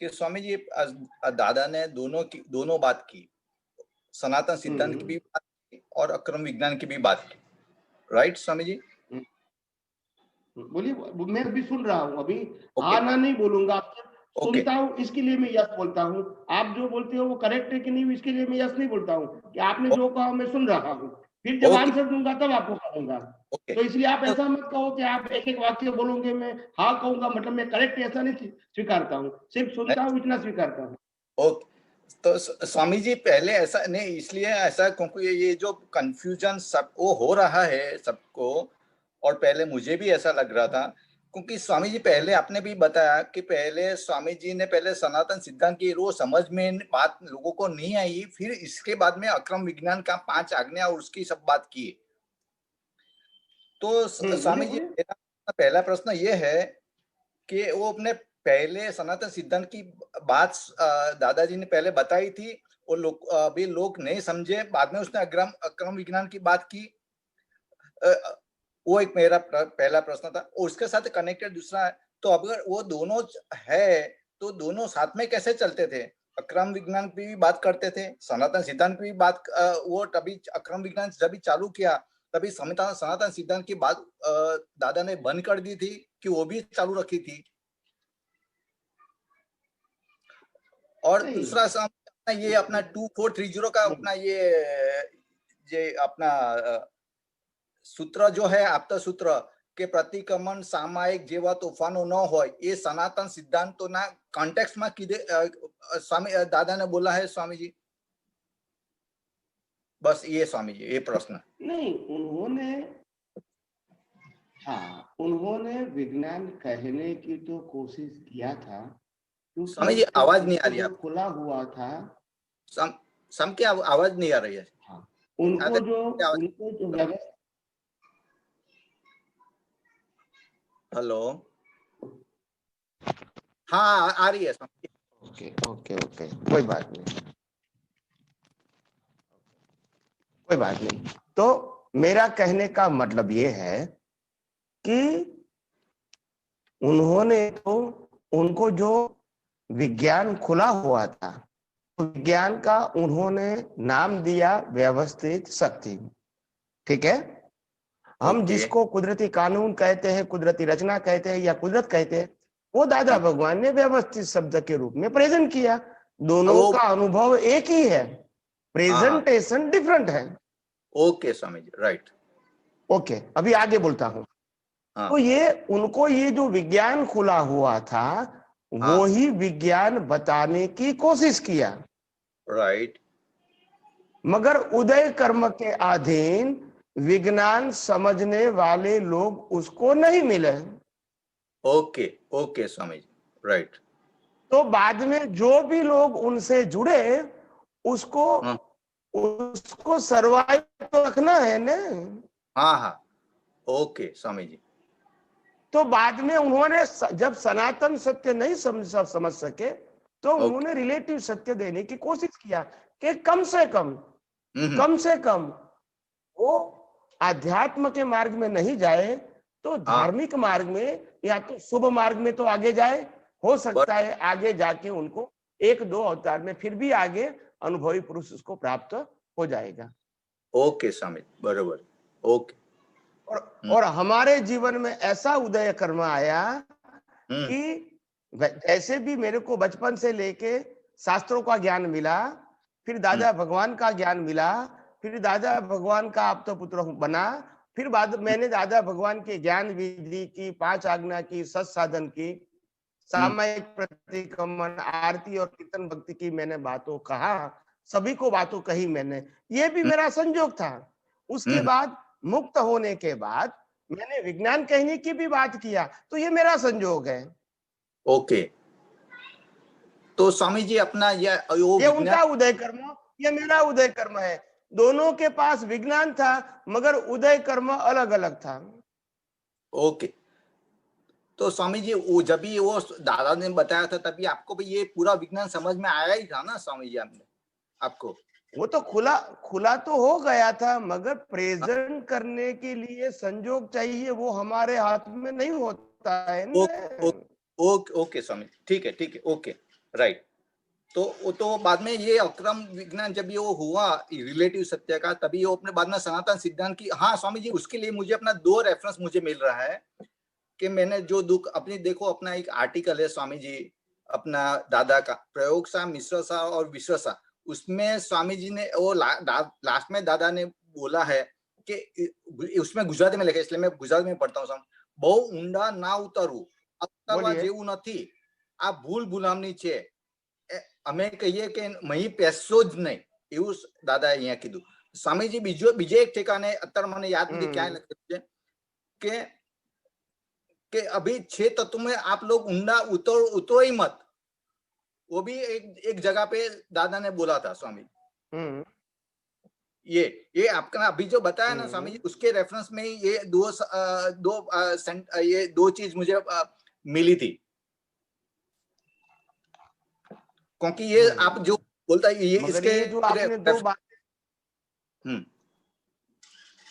कि स्वामी जी दादा ने दोनों बात की, सनातन सिद्धांत की भी बात की और अक्रम विज्ञान की भी बात की, राइट स्वामी जी? बोलिए, मैं अभी सुन रहा हूँ, अभी ओके आना नहीं बोलूंगा, आपसे ओके सुनता हूँ, इसके लिए मैं यस बोलता हूँ। आप जो बोलते हो वो करेक्ट है कि नहीं, इसके लिए मैं यस नहीं बोलता हूँ कि आपने जो कहा मैं सुन रहा हूँ, फिर जब ओके आंसर दूंगा तब आपको कहूंगा। ओके तो इसलिए आप ऐसा मत कहो कि आप एक एक वाक्य बोलोगे मैं हाँ कहूंगा, मतलब मैं करेक्ट ऐसा नहीं स्वीकारता हूँ, सिर्फ सुनता हूँ, इतना स्वीकारता हूँ। ओके। तो स्वामी जी पहले ऐसा नहीं, इसलिए ऐसा क्योंकि ये जो कंफ्यूजन सब वो हो रहा है सबको, और पहले मुझे भी ऐसा लग रहा था, क्योंकि स्वामी जी पहले आपने भी बताया कि पहले स्वामी जी ने पहले सनातन सिद्धांत की वो समझ में बात लोगों को नहीं आई, फिर इसके बाद में अक्रम विज्ञान का 5 आज्ञा और उसकी सब बात की। तो स्वामी जी बोलिए। मेरा पहला प्रश्न ये है कि वो अपने पहले सनातन सिद्धांत की बात दादाजी ने पहले बताई थी, वो लोग अभी लोग नहीं समझे, बाद में उसने अक्रम अक्रम विज्ञान की बात की। वो एक मेरा पहला प्रश्न था, और उसके साथ कनेक्टेड दूसरा है, तो अगर वो दोनों है तो दोनों साथ में कैसे चलते थे? अक्रम विज्ञान की भी बात करते थे, सनातन सिद्धांत की भी बात, वो तभी अक्रम विज्ञान जब चालू किया तभी सनातन सिद्धांत की बात दादा ने बंद कर दी थी कि वो भी चालू रखी थी? और दूसरा ये अपना 2430 का अपना ये अपना सूत्र जो है आपता सूत्र के प्रतिक्रमण सामायिक जेवा तूफानो न हो, ये सनातन सिद्धांत तो ना कॉन्टेक्स्ट में कीधे स्वामी दादा ने बोला है स्वामी जी? बस ये स्वामी जी ये प्रश्न नहीं, उन्होंने, हाँ, उन्होंने विज्ञान कहने की तो कोशिश किया था, क्योंकि स्वामी जी आवाज नहीं आ उनको रही जो आप खुला हुआ था। सम की आवाज नहीं आ रही है। हाँ, उनको जो व्यवस्था। हेलो, हाँ आ रही है। ओके ओके ओके, कोई बात नहीं, कोई बात नहीं। तो मेरा कहने का मतलब ये है कि उन्होंने तो, उनको जो विज्ञान खुला हुआ था, विज्ञान का उन्होंने नाम दिया व्यवस्थित शक्ति। ठीक है, हम जिसको कुदरती कानून कहते हैं, कुदरती रचना कहते हैं या कुदरत कहते हैं, वो दादा भगवान ने व्यवस्थित शब्द के रूप में प्रेजेंट किया। दोनों का अनुभव एक ही है, प्रेजेंटेशन डिफरेंट है। ओके स्वामी जी, राइट। ओके, अभी आगे बोलता हूं। तो ये उनको ये जो विज्ञान खुला हुआ था, वो ही विज्ञान बताने की कोशिश किया, राइट। मगर उदय कर्म के अधीन विज्ञान समझने वाले लोग उसको नहीं मिले। ओके ओके स्वामी जी, राइट। तो बाद में जो भी लोग उनसे जुड़े, उसको उसको सरवाइव तो रखना है ना। हाँ हाँ, ओके स्वामी जी। तो बाद में उन्होंने जब सनातन सत्य नहीं समझ सके, तो उन्होंने रिलेटिव सत्य देने की कोशिश किया कि कम से कम वो अध्यात्म के मार्ग में नहीं जाए, तो धार्मिक मार्ग में या तो शुभ मार्ग में तो आगे जाए। हो सकता है आगे जाके उनको 1-2 अवतार में फिर भी आगे अनुभवी पुरुष उसको प्राप्त हो जाएगा। ओके स्वामी, बरोबर, ओके। और हमारे जीवन में ऐसा उदय कर्म आया कि जैसे भी मेरे को बचपन से लेके शास्त्रों का ज्ञान मिला, फिर दादा भगवान का ज्ञान मिला, फिर दादा भगवान का आप तो पुत्र बना, फिर बाद मैंने दादा भगवान के ज्ञान विधि की, 5 आज्ञा की, सत्साधन की, सामायिक प्रतिक्रमण, आरती और कीर्तन भक्ति की मैंने बातों कहा, सभी को बातों कही मैंने। ये भी मेरा संयोग था। उसके बाद मुक्त होने के बाद मैंने विज्ञान कहने की भी बात किया, तो ये मेरा संयोग है। ओके, तो स्वामी जी अपना ये उनका उदय कर्म, ये मेरा उदय कर्म है। दोनों के पास विज्ञान था, मगर उदय कर्म अलग अलग था। ओके, तो स्वामी जी वो जब भी वो दादा ने बताया था तभी आपको भी ये पूरा विज्ञान समझ में आया ही था ना स्वामी जी? आपको वो तो खुला तो हो गया था, मगर प्रेजेंट करने के लिए संजोग चाहिए, वो हमारे हाथ में नहीं होता है ना। ओके स्वामी, ठीक है, ओके। राइट। तो वो तो बाद में ये अक्रम विज्ञान जब ये वो हुआ रिलेटिव सत्य का, तभी वो अपने बाद में सनातन सिद्धांत की, हाँ स्वामी जी उसके लिए मुझे अपना 2 रेफरेंस मुझे मिल रहा है कि मैंने जो दुख अपनी, देखो अपना एक आर्टिकल है स्वामी जी अपना दादा का, प्रयोगसा मिश्रसा और विश्वसा, उसमें स्वामी जी ने वो लास्ट में दादा ने बोला है कि उसमें गुजराती में लिखा है, इसलिए मैं गुजराती में पढ़ता हूँ, बहु ऊंडा ना उतरવું, उतरवा जेवू નથી, આ ભૂલ ભૂલામણી છે, અમે કહીએ કે મહી પેસો જ નહીં, એવું દાદાએ અહીંયા કીધું. સ્વામીજી બીજે એક ઠેકાણે અત્યારે મને યાદ નથી ક્યાં લખ્યું છે कि अभी 6 तत्व में आप लोग ऊंडा उतरो ही मत, वो भी एक जगह पे दादा ने बोला था स्वामी। ये आपका अभी जो बताया ना स्वामी जी, उसके रेफरेंस में ये दो चीज मुझे मिली थी, क्योंकि ये आप जो बोलता है ये इसके ये जो आपने 2 बात,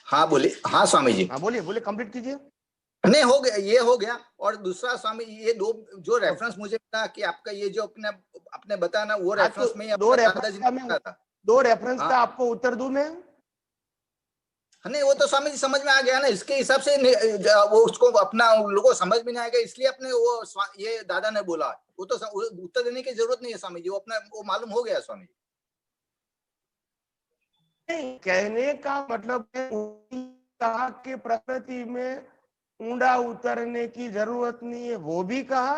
हाँ बोलिए, हाँ स्वामी जी, हाँ बोलिए कंप्लीट कीजिए। नहीं हो गया, ये हो गया। और दूसरा स्वामी ये 2 जो रेफरेंस मुझे मिला कि आपका ये जो अपने बताया ना, वो रेफरेंस में 2 रेफरेंस का आपको उत्तर दूं मैं? नहीं वो तो स्वामी जी समझ में आ गया ना, इसके हिसाब से वो उसको अपना लोगों को समझ में नहीं आएगा, इसलिए अपने वो ये दादा ने बोला, वो तो उत्तर देने की जरूरत नहीं है स्वामी जी, वो अपना वो मालूम हो गया स्वामी जी। कहने का मतलब कहा कि प्रकृति में ऊंडा उतरने की जरूरत नहीं है, वो भी कहा,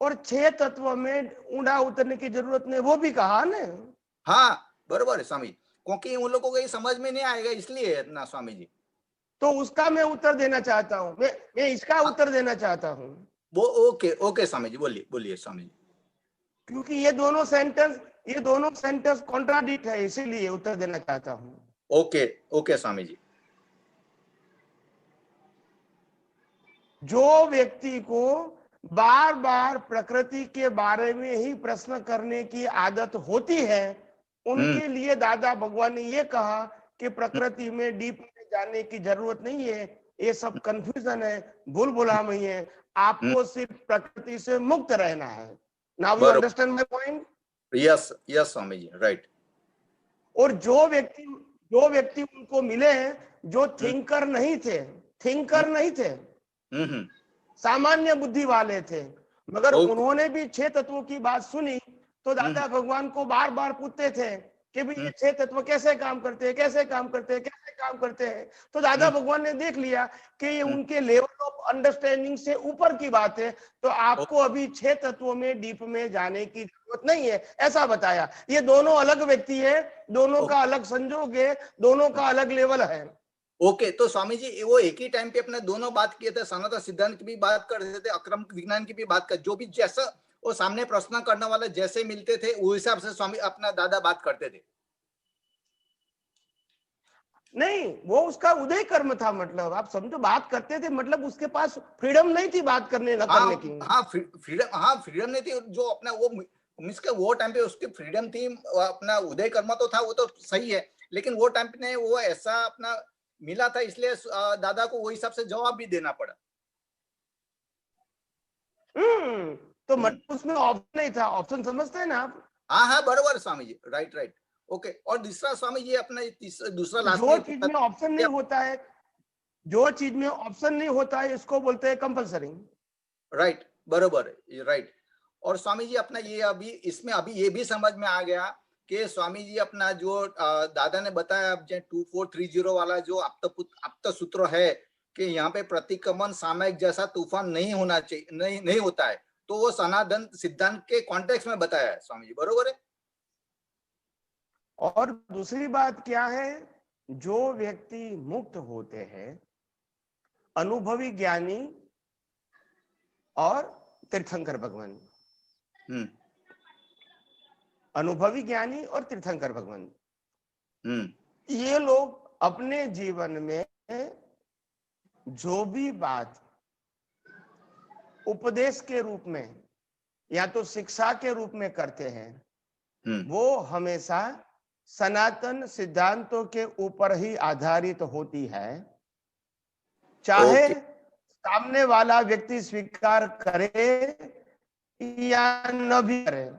और 6 तत्व में ऊंडा उतरने की जरूरत नहीं, वो भी कहा ना। हाँ बराबर है स्वामी, क्योंकि उन लोगों को ये समझ में नहीं आएगा इसलिए ना स्वामी जी। तो उसका मैं उत्तर देना चाहता हूँ, मैं इसका उत्तर देना चाहता हूँ। वो ओके स्वामी जी, बोलिए स्वामी जी। क्योंकि ये दोनों सेंटेंस कॉन्ट्राडिक्ट है, इसीलिए उत्तर देना चाहता हूँ। ओके स्वामी जी। जो व्यक्ति को बार बार प्रकृति के बारे में ही प्रश्न करने की आदत होती है, उनके लिए दादा भगवान ने ये कहा कि प्रकृति में डीप में जाने की जरूरत नहीं है, ये सब कंफ्यूजन है, भूल भुलामई है, आपको सिर्फ प्रकृति से मुक्त रहना है। Now you understand my point? Yes Swami ji, right. और जो व्यक्ति उनको मिले जो थिंकर नहीं थे, सामान्य बुद्धि वाले थे, मगर उन्होंने भी 6 तत्वों की बात सुनी, तो दादा भगवान को बार बार पूछते थे कि भाई ये 6 तत्व कैसे काम करते हैं। तो दादा भगवान ने देख लिया कि ये उनके लेवल ऑफ अंडरस्टैंडिंग से ऊपर की बात है, तो आपको अभी 6 तत्वों में डीप में जाने की जरूरत नहीं है, ऐसा बताया। ये दोनों अलग व्यक्ति है, दोनों का अलग संजोग है, दोनों का अलग लेवल है। ओके तो स्वामी जी वो एक ही टाइम पे अपने दोनों बात किए थे, सनातन सिद्धांत की भी बात कर रहे थे, अक्रम विज्ञान की भी बात कर, जो भी जैसा वो सामने प्रश्न करने वाले जैसे मिलते थे उस हिसाब से स्वामी अपना दादा बात करते थे। नहीं, वो उसका उदय कर्म था, मतलब आप समझो, बात करते थे मतलब उसके पास फ्रीडम नहीं थी बात करने करने की। फ्रीडम नहीं थी, जो अपना वो मींस के वो टाइम पे उसकी फ्रीडम थी, अपना उदय कर्म तो था, वो तो सही है, लेकिन वो टाइम पे वो ऐसा अपना मिला था, इसलिए दादा को वो हिसाब से जवाब भी देना पड़ा। तो मतलब उसमें ऑप्शन नहीं था, ऑप्शन समझते हैं ना आप? हाँ बराबर स्वामी जी, राइट। ओके और दूसरा स्वामी जी अपना दूसरा लास्ट, जो चीज में ऑप्शन नहीं होता है, इसको बोलते हैं कंपल्सरी। राइट, बराबर, राइट। और स्वामी जी अपना ये अभी इसमें अभी ये भी समझ में आ गया कि स्वामी जी अपना जो दादा ने बताया 2430 वाला जो आप्त सूत्र है कि यहाँ पे प्रतिक्रमण सामयिक जैसा तूफान नहीं होना चाहिए, नहीं होता है, तो वो सनातन सिद्धांत के कॉन्टेक्स्ट में बताया है स्वामी जी, बरोबर है। और दूसरी बात क्या है, जो व्यक्ति मुक्त होते हैं, अनुभवी ज्ञानी और तीर्थंकर भगवान, अनुभवी ज्ञानी और तीर्थंकर भगवान, ये लोग अपने जीवन में जो भी बात उपदेश के रूप में या तो शिक्षा के रूप में करते हैं, वो हमेशा सनातन सिद्धांतों के ऊपर ही आधारित होती है, चाहे सामने वाला व्यक्ति स्वीकार करे या न भी करे।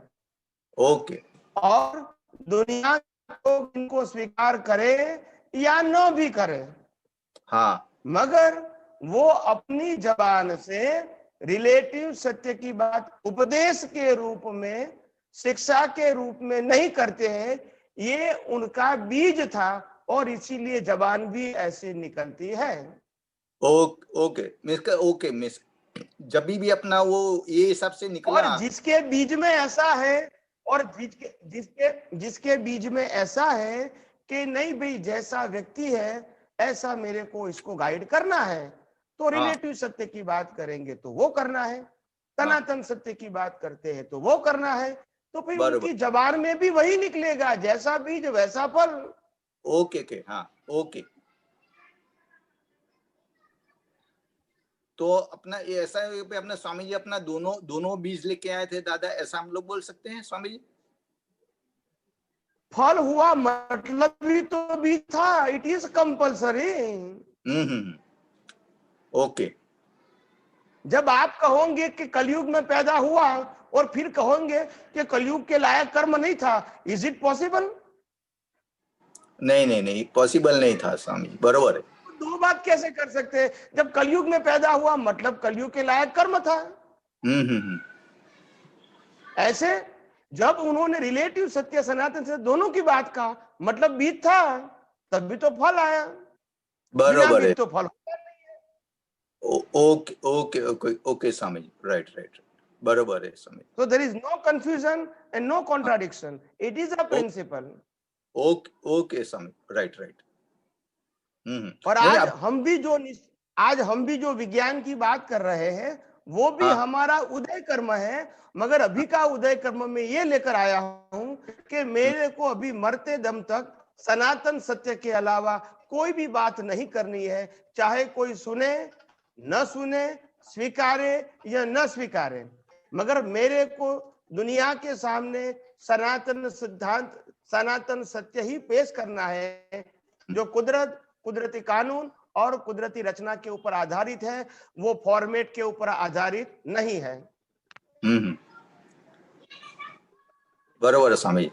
ओके। और दुनिया को इनको स्वीकार करे या न भी करे, हाँ, मगर वो अपनी जबान से रिलेटिव सत्य की बात उपदेश के रूप में, शिक्षा के रूप में नहीं करते हैं। ये उनका बीज था और इसीलिए जबान भी ऐसे निकलती है। ओके मिस ओके मिस, जब भी अपना वो ये हिसाब से निकला। और जिसके बीज में ऐसा है, और जिसके बीज में ऐसा है कि नहीं भाई, जैसा व्यक्ति है ऐसा मेरे को इसको गाइड करना है, तो रिलेटिव सत्य की बात करेंगे तो वो करना है, सनातन सत्य की बात करते हैं तो वो करना है। तो फिर उनकी जबान में भी वही निकलेगा, जैसा बीज वैसा फल। ओके हाँ ओके। तो अपना ये ऐसा है कि अपना स्वामी जी अपना दोनों बीज लेके आए थे दादा, ऐसा हम लोग बोल सकते हैं स्वामी जी? फल हुआ मतलब भी तो बीज था, इट इज कंपल्सरी। ओके। जब आप कहोगे कि कलयुग में पैदा हुआ और फिर कहोगे कि कलयुग के लायक कर्म नहीं था, इज इट पॉसिबल? नहीं पॉसिबल नहीं था स्वामी जी, बरोबर है। दो बात कैसे कर सकते हैं? जब कलयुग में पैदा हुआ मतलब कलयुग के लायक कर्म था। ऐसे जब उन्होंने रिलेटिव सत्य सनातन से दोनों की बात कहा, मतलब बीज था, तब भी तो फल आया। बरोबर है। तो फल होता नहीं है। ओके ओके ओके ओके स्वामी जी, राइट बरोबर है स्वामी। So there is no confusion and no contradiction. It is a principle. Okay Swami, right. और आज हम भी जो विज्ञान की बात कर रहे हैं, वो भी हमारा उदय कर्म है। मगर अभी का उदय कर्म में ये लेकर आया हूं कि मेरे को अभी मरते दम तक सनातन सत्य के अलावा कोई भी बात नहीं करनी है, चाहे कोई सुने न सुने, स्वीकारे या न स्वीकारे। मगर मेरे को दुनिया के सामने सनातन सिद्धांत, सनातन सत्य ही पेश करना है, जो कुदरती कानून और कुदरती रचना के ऊपर आधारित है, वो फॉर्मेट के ऊपर आधारित नहीं है। बरोबर है स्वामी जी।